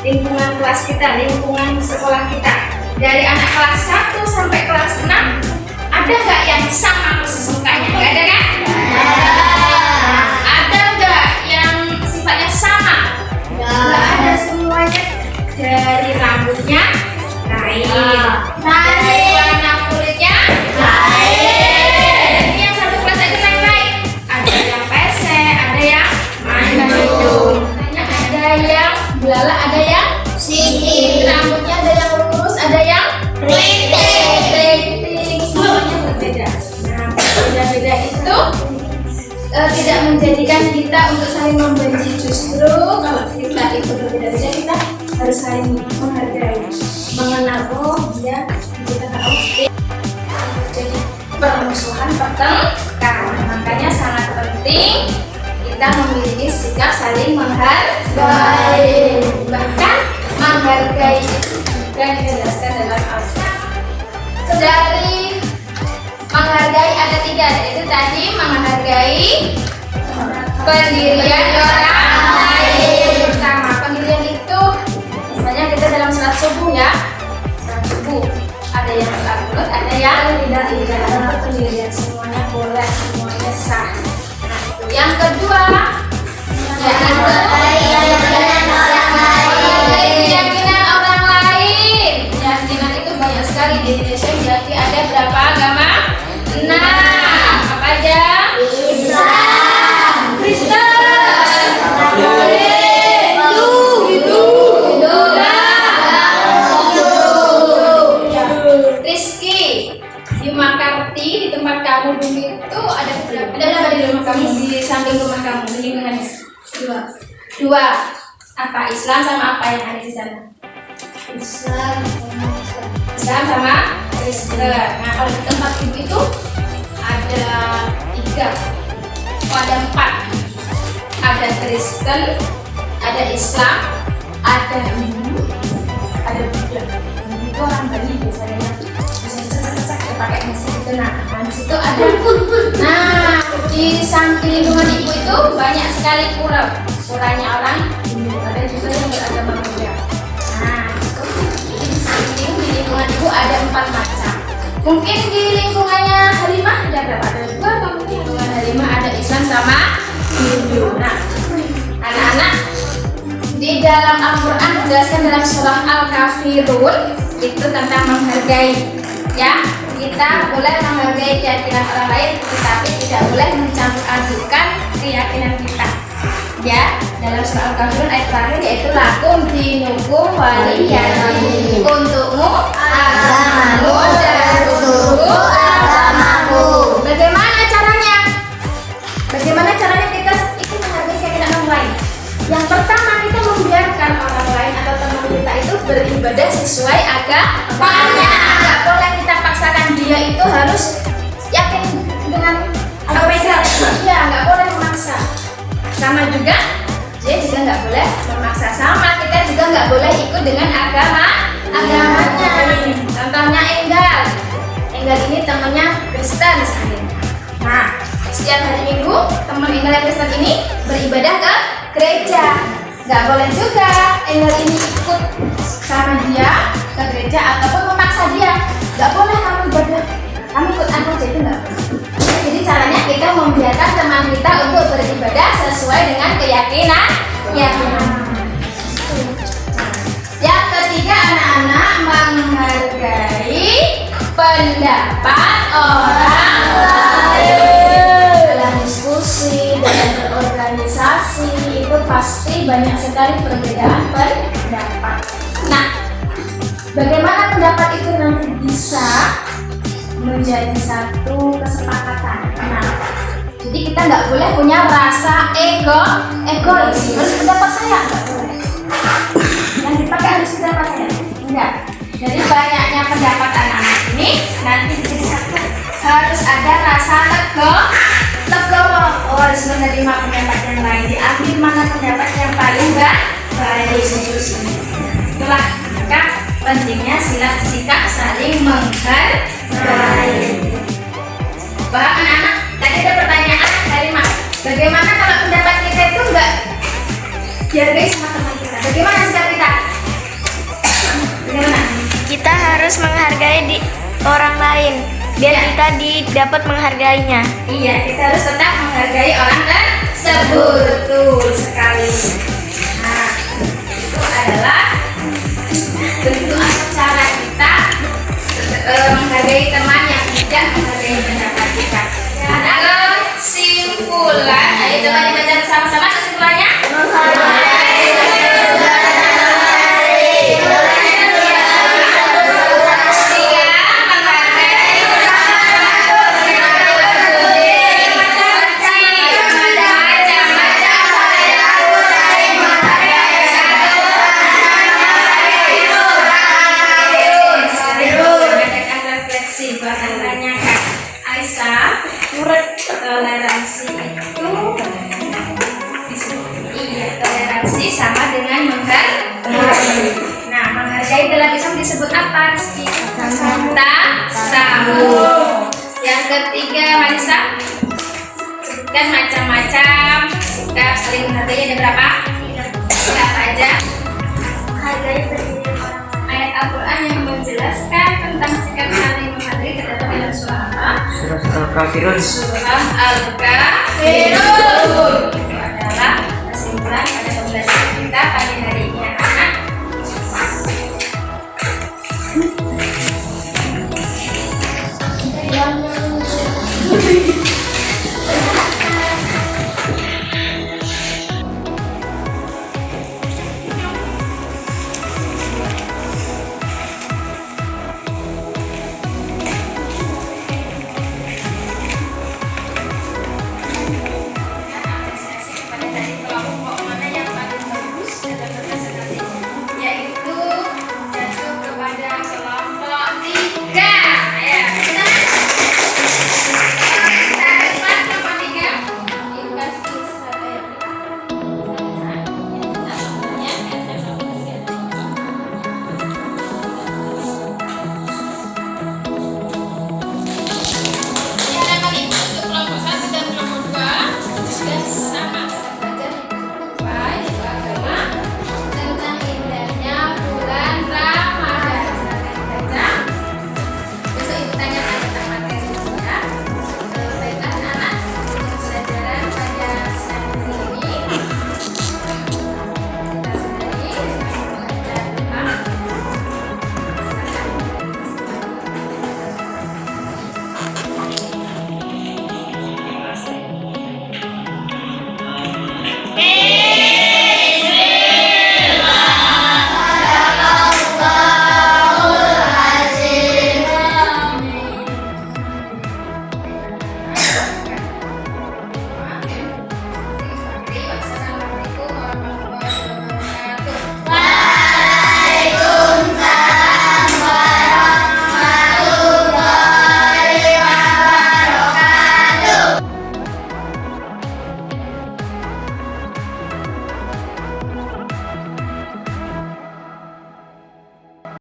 lingkungan kelas kita, lingkungan sekolah kita. Dari anak kelas 1 sampai kelas 6, ada nggak yang sama sukanya? Nggak ada kan? Ada nggak yang sifatnya sama? Nggak ada, semuanya. Dari rambutnya kain, dari warna kulitnya kain. Ini yang satu kelas aja lain. Ada yang pesek, ada yang mandul, ada yang belalak, ada yang sihir. Rambutnya ada yang lurus, ada yang keriting. Semuanya berbeda. Nah, beda-beda itu tidak menjadikan kita untuk saling membenci. Justru kalau kita itu berbeda-beda, kita harus saling menghargai, mengenal dia kita tahu jadi permusuhan pertengkaran. Makanya sangat penting kita memiliki sikap saling menghargai. Bahkan menghargai itu juga dijelaskan dalam Al-Quran. Dari menghargai ada 3, yaitu tadi menghargai pendirian orang lain. Pertama, pendirian itu misalnya kita dalam sholat subuh ya, sholat subuh ada yang takut, ada yang tidak. Pendirian semuanya boleh, semuanya sah. Nah, itu. Yang kedua, keyakinan orang lain. Keyakinan itu banyak sekali di Indonesia. Jadi ada berapa agama? 6. Apa aja? Islam, Kristen, Rizky, di Makarti, di tempat kamu dulu itu ada berapa di rumah kamu, di samping rumah kamu, di lingkungannya? 2. Apa? Islam sama apa yang ada di sana? Islam sama Kristen. Nah, kalau di tempat ibu itu ada 3, ada 4. Ada Kristen, ada Islam, ada Hindu, ada Buddha. Itu orang Bali biasanya bisa pakai mesin itu. Nah, di situ ada. Nah, di samping lingkungan ibu itu banyak sekali pura. Puranya orang Hindu, ada juga yang beragama Buddha. Nah, itu di samping di lingkungan ibu ada 4 macam. Mungkin di lingkungannya Halimah ada berapa? Ada 2 atau mungkin lingkungan Halimah ada Islam sama Hindu. Nah, anak-anak, di dalam Al-Quran dijelaskan dalam surah Al-Kafirun itu tentang menghargai. Ya, kita boleh menghargai keyakinan orang lain, tetapi tidak boleh mencampur adukan keyakinan kita. Ya, dalam surah Al-Kafirun ayat terakhir yaitu lakum dinukum waliyadin. Untukmu agamamu dan untukku agamaku. Bagaimana caranya? Bagaimana caranya kita itu menghargai keyakinan orang lain? Yang pertama, kita membiarkan orang lain atau teman kita itu beribadah sesuai agamanya. Nggak boleh kita paksakan dia itu harus yakin dengan agama Islam. Iya, nggak boleh memaksa. Sama juga, dia juga nggak boleh memaksa. Sama, kita juga nggak boleh ikut dengan agamanya. Contohnya Enggal ini temannya Kristen misalnya. Nah, setiap hari Minggu teman Enggal yang Kristen ini beribadah ke gereja. Nggak boleh juga Enggal ini ikut sama dia ke gereja ataupun memaksa dia. Nggak boleh kamu ibadah, kamu ikut aku aja, itu nggak boleh. Jadi caranya kita membiarkan teman kita untuk beribadah sesuai dengan keyakinan. Yang ketiga, anak-anak menghargai pendapat orang lain. Dalam diskusi, dalam berorganisasi itu pasti banyak sekali perbedaan pendapat. Nah, bagaimana pendapat itu nanti bisa menjadi satu kesepakatan? Nah, jadi kita nggak boleh punya rasa egois. Harus pendapat saya, nggak boleh. Yang dipakai harus pendapat saya, enggak. Jadi banyaknya pendapat anak-anak ini nanti jadi satu. Harus ada rasa legowo. Harus menerima pendapat yang lain, diambil mana pendapat yang paling baik. Itulah maka pentingnya sikap saling menghargai. Paham anak-anak? Tadi ada pertanyaan dari Mas. Bagaimana kalau pendapat kita itu enggak dihargai sama teman kita? Bagaimana sikap kita? harus menghargai orang lain biar Ya. kita dapat menghargainya. Iya, kita harus tetap menghargai orang tersebut. Betul sekali. Nah, itu adalah bentuk atau cara kita menghargai teman yang tidak menghargai pendapat kita. Ada kesimpulan. Ayo coba dibaca bersama-sama kesimpulannya. Bahkan tanyakan Aisyah, toleransi itu iya, toleransi sama dengan menghargai. Nah, menghargai dalam Islam disebut apa? Tasawuf. Yang ketiga, Marisa, sebutkan macam-macam sikap saling menghargai. Ada berapa? Berapa aja? Hargai diri Ayat Al-Quran yang menjelaskan tentang sikap saling menghargai terdapat dalam surah apa? Surah Al-Kafirun. Surah Al-Kafirun. Itu adalah kesimpulan pada pembelajaran kita pada hari